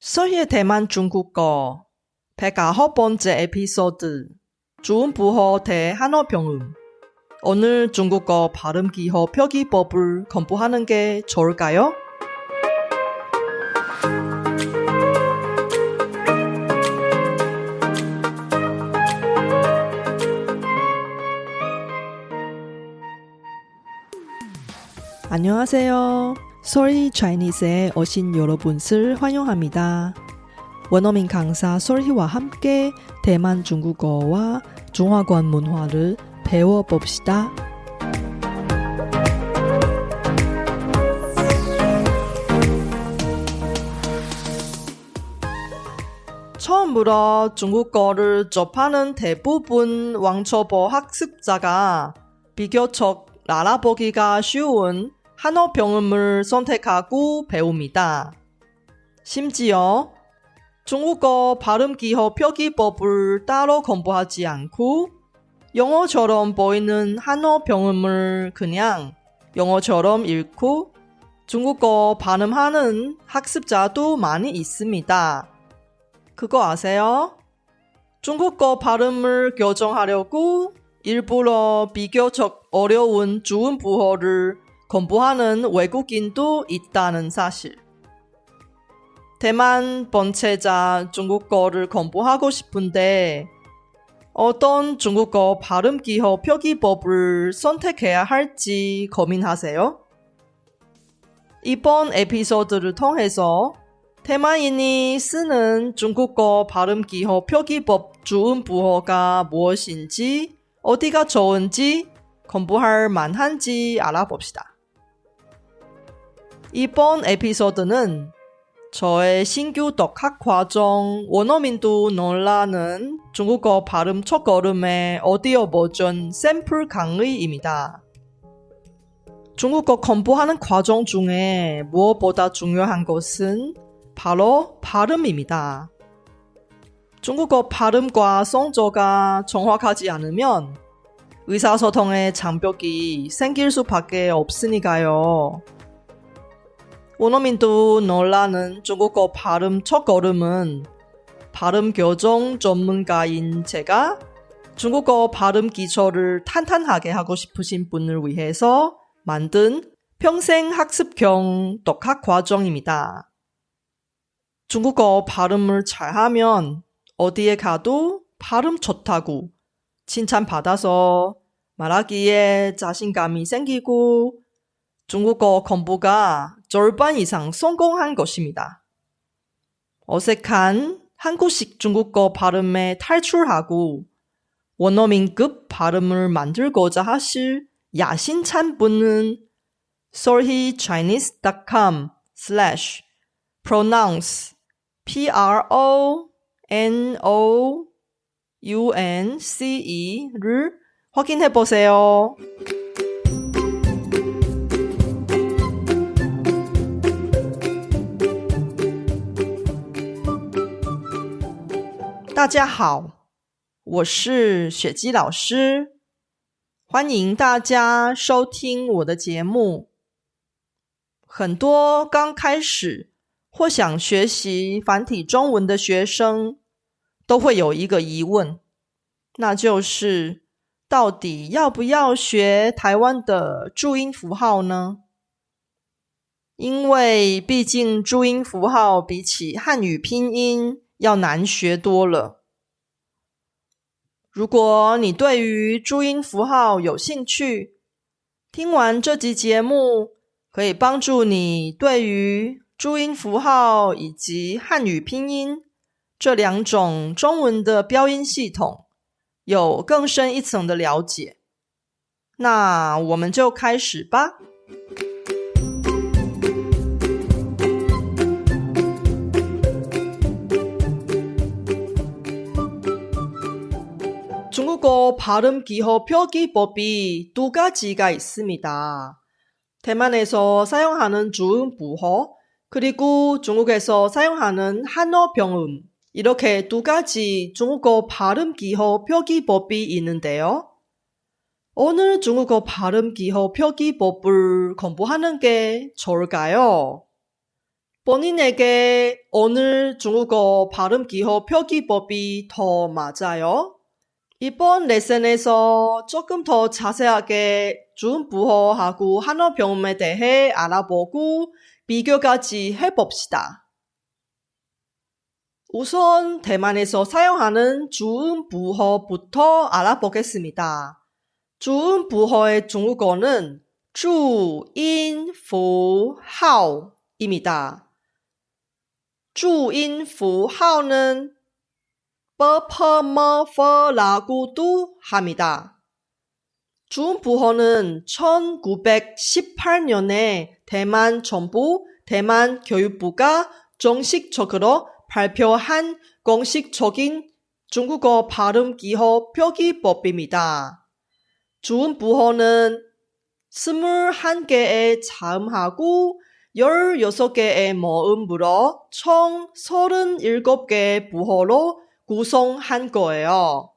서희의 대만 중국어 109번째 에피소드 주음부호 대한어병음. 오늘 중국어 발음 기호 표기법을 공부하는 게 좋을까요? 안녕하세요. 솔희 차이니스에 오신 여러분을 환영합니다. 원어민 강사 솔희와 함께 대만 중국어와 중화권 문화를 배워봅시다. 처음으로 중국어를 접하는 대부분 왕초보 학습자가 비교적 알아보기가 쉬운 한어 병음을 선택하고 배웁니다. 심지어 중국어 발음 기호 표기법을 따로 공부하지 않고 영어처럼 보이는 한어 병음을 그냥 영어처럼 읽고 중국어 발음하는 학습자도 많이 있습니다. 그거 아세요? 중국어 발음을 교정하려고 일부러 비교적 어려운 주음부호를 공부하는 외국인도 있다는 사실. 대만 번체자 중국어를 공부하고 싶은데 어떤 중국어 발음 기호 표기법을 선택해야 할지 고민하세요? 이번 에피소드를 통해서 대만인이 쓰는 중국어 발음 기호 표기법 주음부호가 무엇인지, 어디가 좋은지, 공부할 만한지 알아봅시다. 이번 에피소드는 저의 신규 독학 과정 원어민도 놀라는 중국어 발음 첫걸음의 오디오 버전 샘플 강의입니다. 중국어 공부하는 과정 중에 무엇보다 중요한 것은 바로 발음입니다. 중국어 발음과 성조가 정확하지 않으면 의사소통의 장벽이 생길 수밖에 없으니까요. 원어민도 놀라는 중국어 발음 첫걸음은 발음 교정 전문가인 제가 중국어 발음 기초를 탄탄하게 하고 싶으신 분을 위해서 만든 평생 학습형 독학 과정입니다. 중국어 발음을 잘하면 어디에 가도 발음 좋다고 칭찬받아서 말하기에 자신감이 생기고 중국어 공부가 절반 이상 성공한 것입니다. 어색한 한국식 중국어 발음에 탈출하고 원어민급 발음을 만들고자 하실 야심찬 분은 solhichinese.com/pronounce PRONOUNCE를 확인해보세요.大家好，我是雪姬老师，欢迎大家收听我的节目。很多刚开始或想学习繁体中文的学生都会有一个疑问，那就是到底要不要学台湾的注音符号呢？因为毕竟注音符号比起汉语拼音要难学多了。如果你对于注音符号有兴趣，听完这集节目可以帮助你对于注音符号以及汉语拼音这两种中文的标音系统有更深一层的了解。那我们就开始吧。중국어 발음 기호 표기법이 두 가지가 있습니다. 대만에서 사용하는 주음부호, 그리고 중국에서 사용하는 한어 병음, 이렇게 두 가지 중국어 발음 기호 표기법이 있는데요. 오늘 중국어 발음 기호 표기법을 공부하는 게 좋을까요? 본인에게 어느 중국어 발음 기호 표기법이 더 맞아요? 이번 레슨에서 조금 더 자세하게 중부어하고 한어 병음에 대해 알아보고 비교까지 해봅시다. 우선 대만에서 사용하는 중부어부터 알아보겠습니다. 중부어의 중국어는 주인符号입니다. 주인符号는 뻐퍼머퍼라고도 합니다. 중부어는 1918년에 대만 정부, 대만 교육부가 정식적으로 발표한 공식적인 중국어 발음 기호 표기법입니다. 중부어는 21개의 자음하고 16개의 모음으로 총 37개의 부호로 구성한 거예요.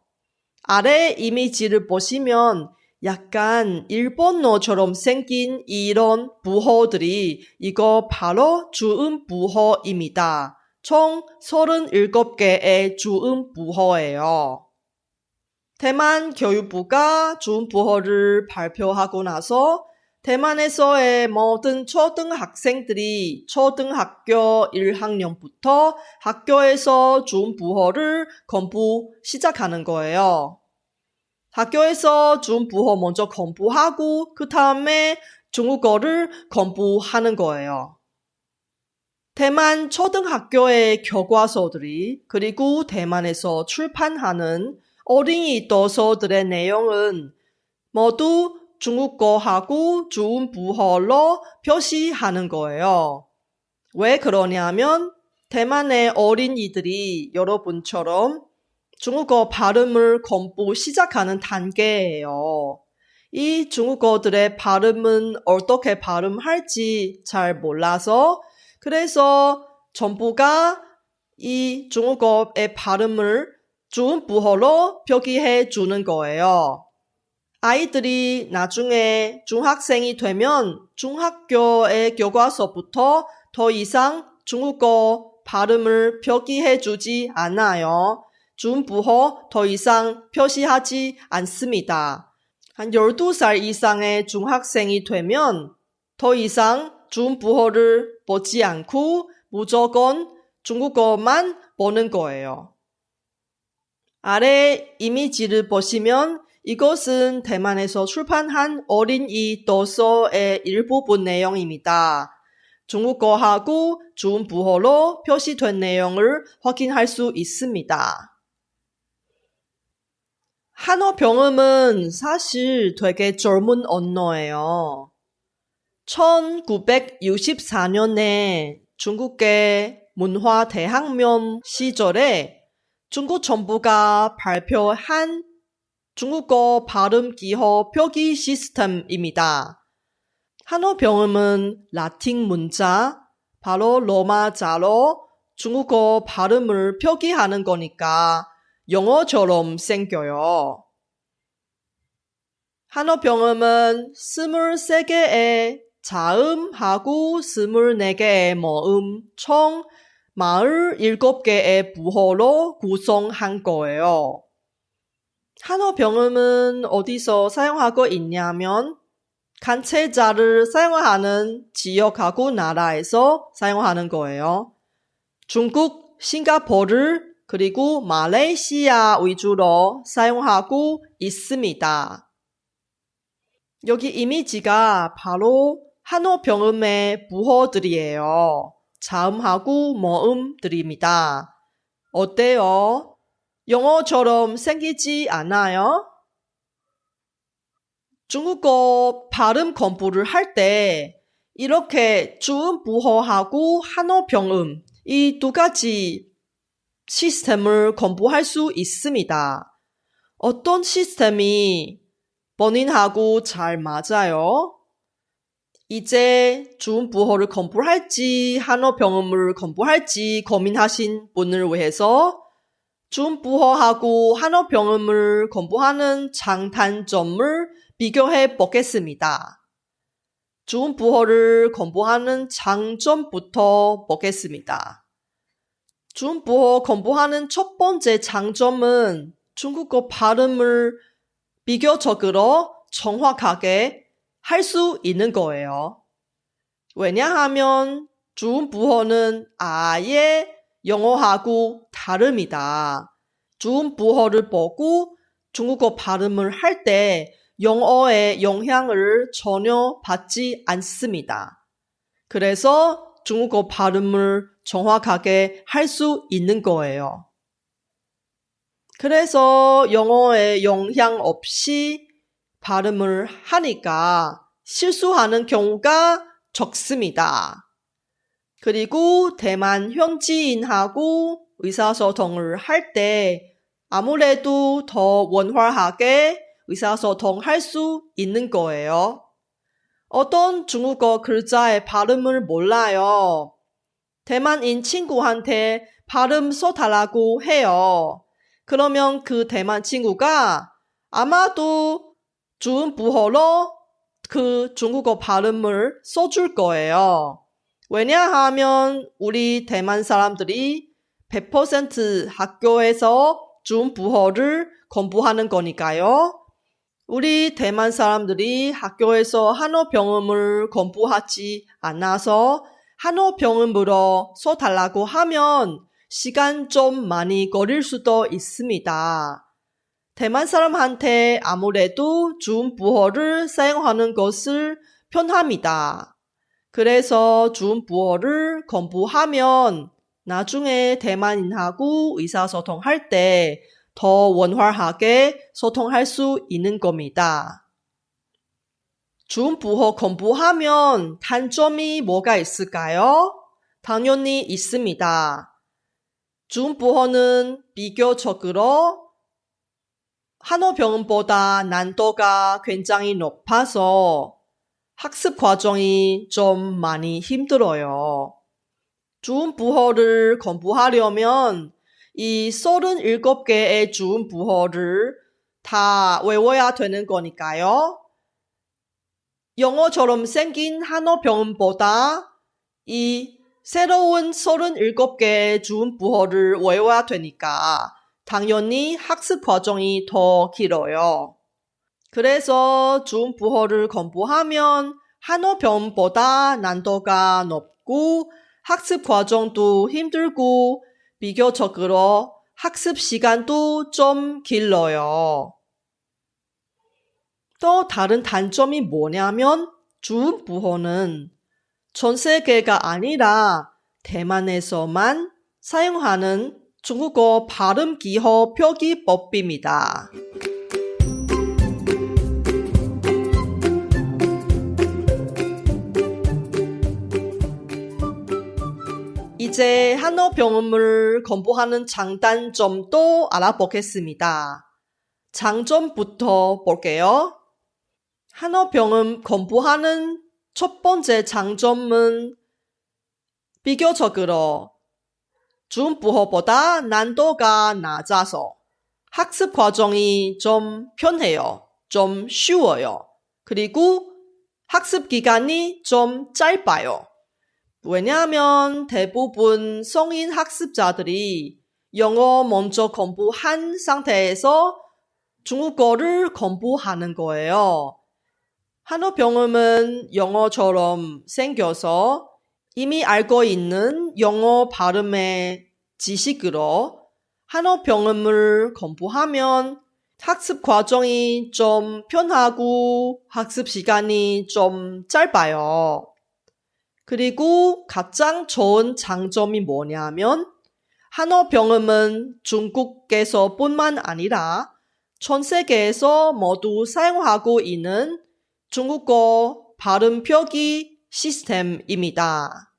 아래 이미지를 보시면 약간 일본어처럼 생긴 이런 부호들이 이거 바로 주음부호입니다. 총 37개의 주음부호예요. 대만 교육부가 주음부호를 발표하고 나서 대만에서의 모든 초등학생들이 초등학교 1학년부터 학교에서 중부어를 공부 시작하는 거예요. 학교에서 중부어 먼저 공부하고 그 다음에 중국어를 공부하는 거예요. 대만 초등학교의 교과서들이 그리고 대만에서 출판하는 어린이 도서들의 내용은 모두 중국어하고 중부어로 표시하는 거예요. 왜 그러냐면 대만의 어린이들이 여러분처럼 중국어 발음을 공부 시작하는 단계예요. 이 중국어들의 발음은 어떻게 발음할지 잘 몰라서 그래서 정부가 이 중국어의 발음을 중부어로 표기해 주는 거예요. 아이들이 나중에 중학생이 되면 중학교의 교과서부터 더 이상 중국어 발음을 표기해 주지 않아요. 중부어 더 이상 표시하지 않습니다. 한 12살 이상의 중학생이 되면 더 이상 중부어를 보지 않고 무조건 중국어만 보는 거예요. 아래 이미지를 보시면 이것은 대만에서 출판한 어린이 도서의 일부분 내용입니다. 중국어하고 중부어로 표시된 내용을 확인할 수 있습니다. 한어 병음은 사실 되게 젊은 언어예요. 1964년에 중국의 문화대혁명 시절에 중국 정부가 발표한 중국어 발음 기호 표기 시스템입니다. 한어 병음은 라틴 문자, 바로 로마자로 중국어 발음을 표기하는 거니까 영어처럼 생겨요. 한어 병음은 23개의 자음하고 24개의 모음, 총 47개의 부호로 구성한 거예요. 한어 병음은 어디서 사용하고 있냐면 간체자를 사용하는 지역하고 나라에서 사용하는 거예요. 중국, 싱가포르, 그리고 말레이시아 위주로 사용하고 있습니다. 여기 이미지가 바로 한어 병음의 부호들이에요. 자음하고 모음들입니다. 어때요? 영어처럼 생기지 않아요? 중국어 발음 공부를 할 때 이렇게 주음부호하고 한어 병음 이 두 가지 시스템을 공부할 수 있습니다. 어떤 시스템이 본인하고 잘 맞아요? 이제 주음부호를 공부할지 한어 병음을 공부할지 고민하신 분을 위해서 중부어하고 한어 병음을 공부하는 장단점을 비교해 보겠습니다. 중국어를 공부하는 장점부터 보겠습니다. 중국어 공부하는 첫 번째 장점은 중국어 발음을 비교적으로 정확하게 할 수 있는 거예요. 왜냐하면 중국어는 아예 영어하고 다릅니다. 중국어를 보고 중국어 발음을 할 때 영어의 영향을 전혀 받지 않습니다. 그래서 중국어 발음을 정확하게 할 수 있는 거예요. 그래서 영어에 영향 없이 발음을 하니까 실수하는 경우가 적습니다. 그리고 대만 현지인하고 의사소통을 할 때 아무래도 더 원활하게 의사소통할 수 있는 거예요. 어떤 중국어 글자의 발음을 몰라요. 대만인 친구한테 발음 써달라고 해요. 그러면 그 대만 친구가 아마도 중국어로 그 중국어 발음을 써줄 거예요. 왜냐하면 우리 대만 사람들이 100% 학교에서 중국어를 공부하는 거니까요. 우리 대만 사람들이 학교에서 한어 병음을 공부하지 않아서 한어 병음으로 써달라고 하면 시간 좀 많이 걸릴 수도 있습니다. 대만 사람한테 아무래도 중국어를 사용하는 것을 편합니다. 그래서 중국어를 공부하면 나중에 대만인하고 의사소통할 때 더 원활하게 소통할 수 있는 겁니다. 중국어 공부하면 단점이 뭐가 있을까요? 당연히 있습니다. 중국어는 비교적으로 한어 병음보다 난도가 굉장히 높아서 학습 과정이 좀 많이 힘들어요. 중국어를 공부하려면 이 37개의 중국어를 다 외워야 되는 거니까요. 영어처럼 생긴 한어 병음보다 이 새로운 37개의 중국어를 외워야 되니까 당연히 학습 과정이 더 길어요. 그래서 중국어를 공부하면 한어 병음보다 난도가 높고 학습 과정도 힘들고 비교적으로 학습 시간도 좀 길어요. 또 다른 단점이 뭐냐면 중국어는 전 세계가 아니라 대만에서만 사용하는 중국어 발음 기호 표기법입니다. 이제 한어 병음을 공부하는 장단점도 알아보겠습니다. 장점부터 볼게요. 한어 병음 공부하는 첫 번째 장점은 비교적으로 중국어보다 난도가 낮아서 학습 과정이 좀 편해요. 좀 쉬워요. 그리고 학습 기간이 좀 짧아요. 왜냐하면 대부분 성인 학습자들이 영어 먼저 공부한 상태에서 중국어를 공부하는 거예요. 한어 병음은 영어처럼 생겨서 이미 알고 있는 영어 발음의 지식으로 한어 병음을 공부하면 학습 과정이 좀 편하고 학습 시간이 좀 짧아요. 그리고 가장 좋은 장점이 뭐냐면 한어 병음은 중국에서뿐만 아니라 전 세계에서 모두 사용하고 있는 중국어 발음 표기 시스템입니다.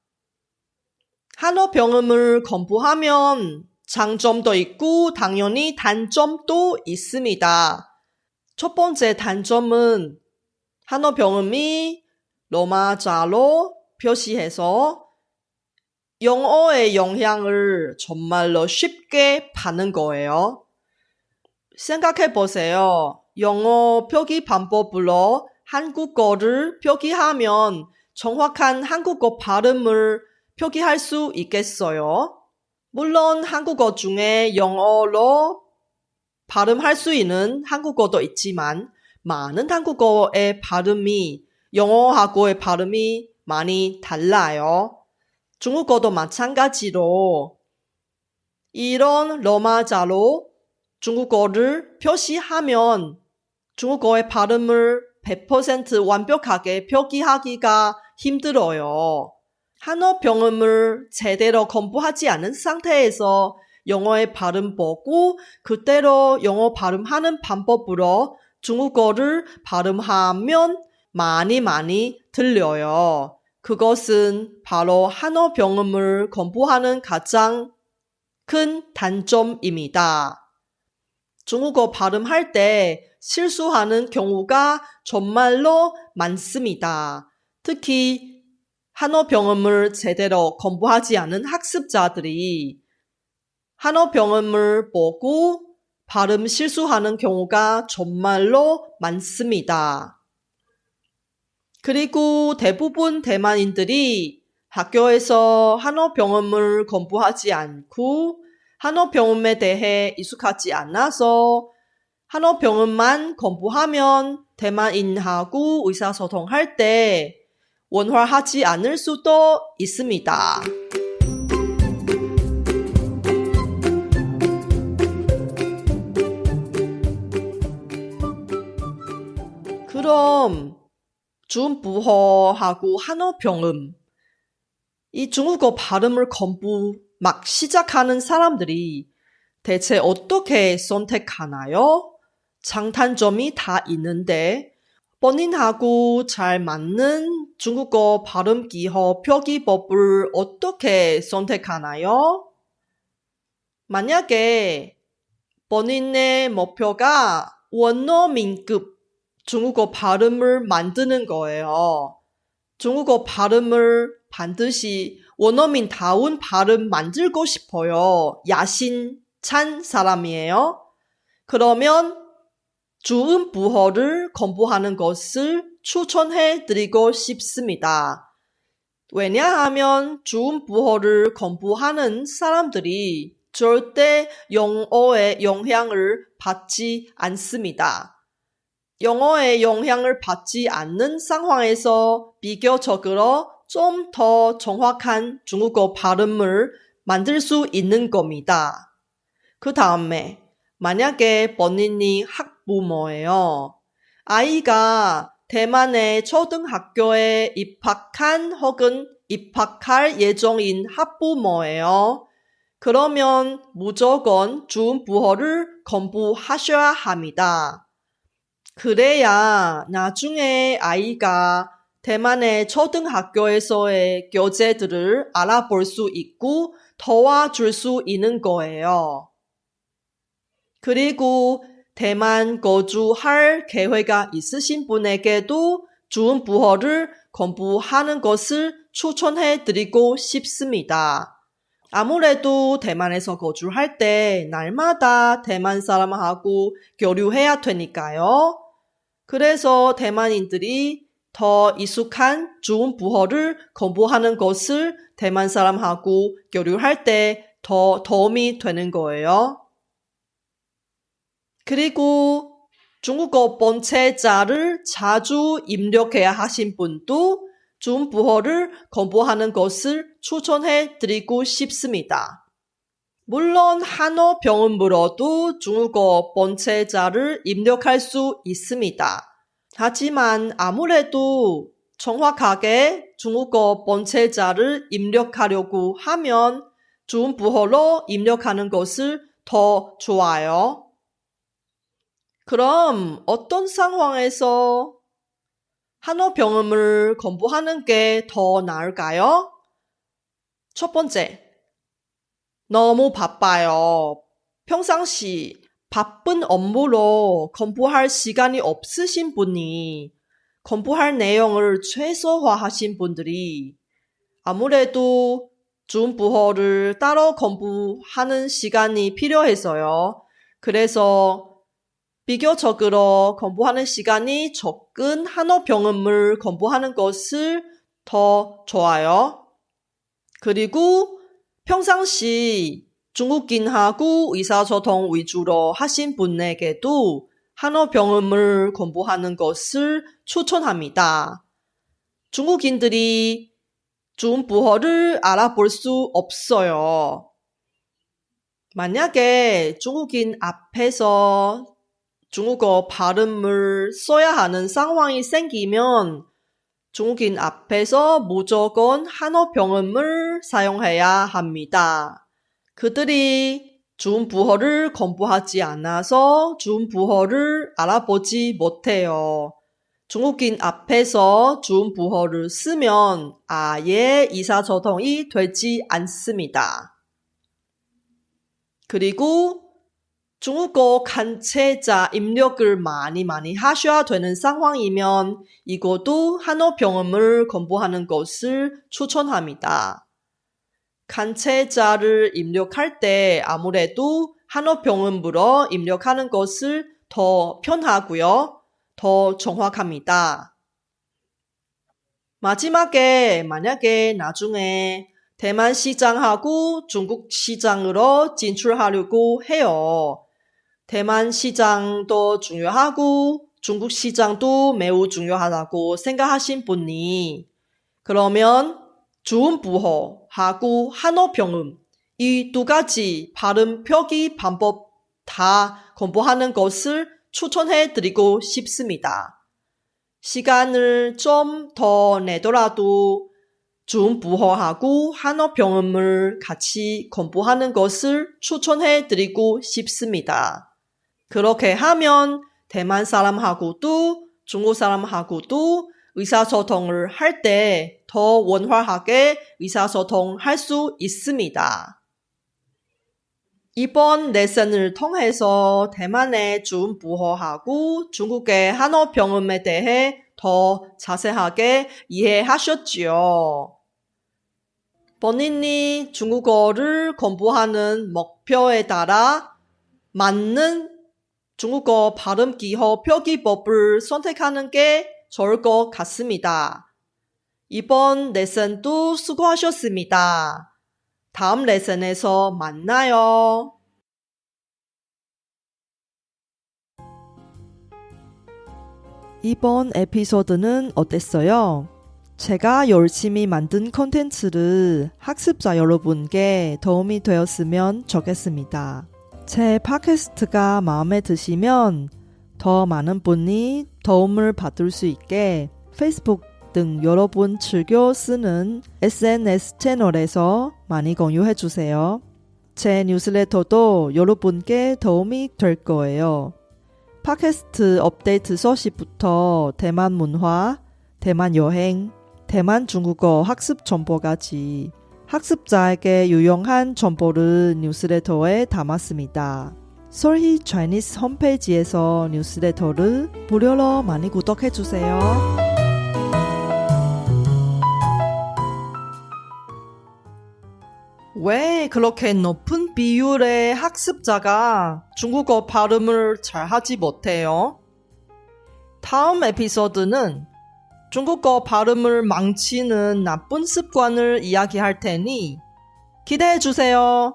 한어 병음을 공부하면 장점도 있고 당연히 단점도 있습니다. 첫 번째 단점은 한어 병음이 로마자로 표시해서 영어의 영향을 정말로 쉽게 받는 거예요. 생각해 보세요. 영어 표기 방법으로 한국어를 표기하면 정확한 한국어 발음을 표기할 수 있겠어요? 물론 한국어 중에 영어로 발음할 수 있는 한국어도 있지만 많은 한국어의 발음이 영어하고의 발음이 많이 달라요. 중국어도 마찬가지로 이런 로마자로 중국어를 표시하면 중국어의 발음을 100% 완벽하게 표기하기가 힘들어요. 한어 병음을 제대로 공부하지 않은 상태에서 영어의 발음 보고 그대로 영어 발음하는 방법으로 중국어를 발음하면 많이 들려요. 그것은 바로 한어 병음을 공부하는 가장 큰 단점입니다. 중국어 발음할 때 실수하는 경우가 정말로 많습니다. 특히 한어 병음을 제대로 공부하지 않은 학습자들이 한어 병음을 보고 발음 실수하는 경우가 정말로 많습니다. 그리고 대부분 대만인들이 학교에서 한어 병음을 공부하지 않고 한어 병음에 대해 익숙하지 않아서 한어 병음만 공부하면 대만인하고 의사소통할 때 원활하지 않을 수도 있습니다. 그럼 준부호하고 한어 병음 이 중국어 발음을 공부 막 시작하는 사람들이 대체 어떻게 선택하나요? 장단점이 다 있는데 본인하고 잘 맞는 중국어 발음 기호 표기법을 어떻게 선택하나요? 만약에 본인의 목표가 원어민급 중국어 발음을 만드는 거예요. 중국어 발음을 반드시 원어민다운 발음 만들고 싶어요. 야심찬 사람이에요. 그러면 주음부호를 공부하는 것을 추천해 드리고 싶습니다. 왜냐하면 주음부호를 공부하는 사람들이 절대 영어의 영향을 받지 않습니다. 영어의 영향을 받지 않는 상황에서 비교적으로 좀 더 정확한 중국어 발음을 만들 수 있는 겁니다. 그 다음에 만약에 본인이 학부모예요. 아이가 대만의 초등학교에 입학한 혹은 입학할 예정인 학부모예요. 그러면 무조건 주음부호를 공부하셔야 합니다. 그래야 나중에 아이가 대만의 초등학교에서의 교재들을 알아볼 수 있고 도와줄 수 있는 거예요. 그리고 대만 거주할 계획이 있으신 분에게도 주음부호를 공부하는 것을 추천해 드리고 싶습니다. 아무래도 대만에서 거주할 때 날마다 대만 사람하고 교류해야 되니까요. 그래서 대만인들이 더 익숙한 주음부호를 공부하는 것을 대만 사람하고 교류할 때 더 도움이 되는 거예요. 그리고 중국어 번체자를 자주 입력해야 하신 분도 주음부호를 공부하는 것을 추천해 드리고 싶습니다. 물론 한어 병음으로도 중국어 번체자를 입력할 수 있습니다. 하지만 아무래도 정확하게 중국어 번체자를 입력하려고 하면 주음부호로 입력하는 것을 더 좋아요. 그럼 어떤 상황에서 한어 병음을 공부하는 게 더 나을까요? 첫 번째, 너무 바빠요. 평상시 바쁜 업무로 공부할 시간이 없으신 분이 공부할 내용을 최소화하신 분들이 아무래도 주음부호를 따로 공부하는 시간이 필요해서요. 그래서 비교적으로 공부하는 시간이 적은 한어 병음을 공부하는 것을 더 좋아요. 그리고 평상시 중국인하고 의사소통 위주로 하신 분에게도 한어 병음을 공부하는 것을 추천합니다. 중국인들이 중부어를 알아볼 수 없어요. 만약에 중국인 앞에서 중국어 발음을 써야 하는 상황이 생기면 중국인 앞에서 무조건 한어 병음을 사용해야 합니다. 그들이 중부어를 공부하지 않아서 중부어를 알아보지 못해요. 중국인 앞에서 중부어를 쓰면 아예 의사소통이 되지 않습니다. 그리고 중국어 간체자 입력을 많이 하셔야 되는 상황이면 이것도 한어 병음을 공부하는 것을 추천합니다. 간체자를 입력할 때 아무래도 한어 병음으로 입력하는 것을 더 편하고요. 더 정확합니다. 마지막에 만약에 나중에 대만 시장하고 중국 시장으로 진출하려고 해요. 대만 시장도 중요하고 중국 시장도 매우 중요하다고 생각하신 분이 그러면 중부어하고 한어 병음 이 두 가지 발음 표기 방법 다 공부하는 것을 추천해 드리고 싶습니다. 시간을 좀 더 내더라도 중부어하고 한어 병음을 같이 공부하는 것을 추천해 드리고 싶습니다. 그렇게 하면 대만 사람하고도 중국 사람하고도 의사소통을 할 때 더 원활하게 의사소통할 수 있습니다. 이번 레슨을 통해서 대만의 중부어하고 중국의 한어 병음에 대해 더 자세하게 이해하셨지요. 본인이 중국어를 공부하는 목표에 따라 맞는 중국어 발음 기호 표기법을 선택하는 게 좋을 것 같습니다. 이번 레슨도 수고하셨습니다. 다음 레슨에서 만나요. 이번 에피소드는 어땠어요? 제가 열심히 만든 콘텐츠를 학습자 여러분께 도움이 되었으면 좋겠습니다. 제 팟캐스트가 마음에 드시면 더 많은 분이 도움을 받을 수 있게 페이스북 등 여러분 즐겨 쓰는 SNS 채널에서 많이 공유해주세요. 제 뉴스레터도 여러분께 도움이 될 거예요. 팟캐스트 업데이트 소식부터 대만 문화, 대만 여행, 대만 중국어 학습 정보까지 학습자에게 유용한 정보를 뉴스레터에 담았습니다. 솔희 차이니스 홈페이지에서 뉴스레터를 무료로 많이 구독해주세요. 왜 그렇게 높은 비율의 학습자가 중국어 발음을 잘 하지 못해요? 다음 에피소드는 중국어 발음을 망치는 나쁜 습관을 이야기할 테니 기대해주세요.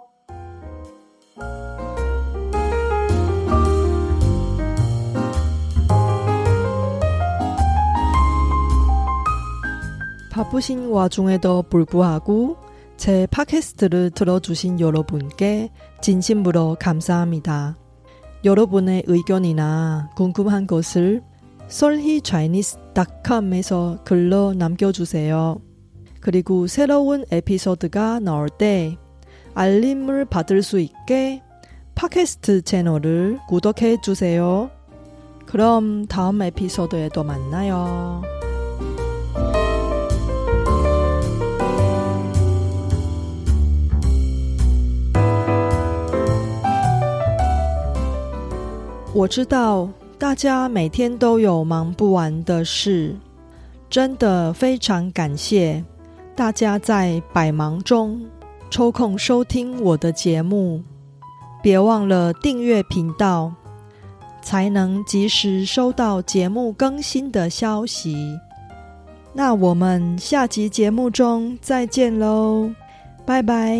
바쁘신 와중에도 불구하고 제 팟캐스트를 들어주신 여러분께 진심으로 감사합니다. 여러분의 의견이나 궁금한 것을 solhichinese.com에서 글로 남겨주세요. 그리고 새로운 에피소드가 나올 때 알림을 받을 수 있게 팟캐스트 채널을 구독해주세요. 그럼 다음 에피소드에도 만나요.我知道大家每天都有忙不完的事，真的非常感谢大家在百忙中抽空收听我的节目。别忘了订阅频道，才能及时收到节目更新的消息。那我们下集节目中再见喽，拜拜。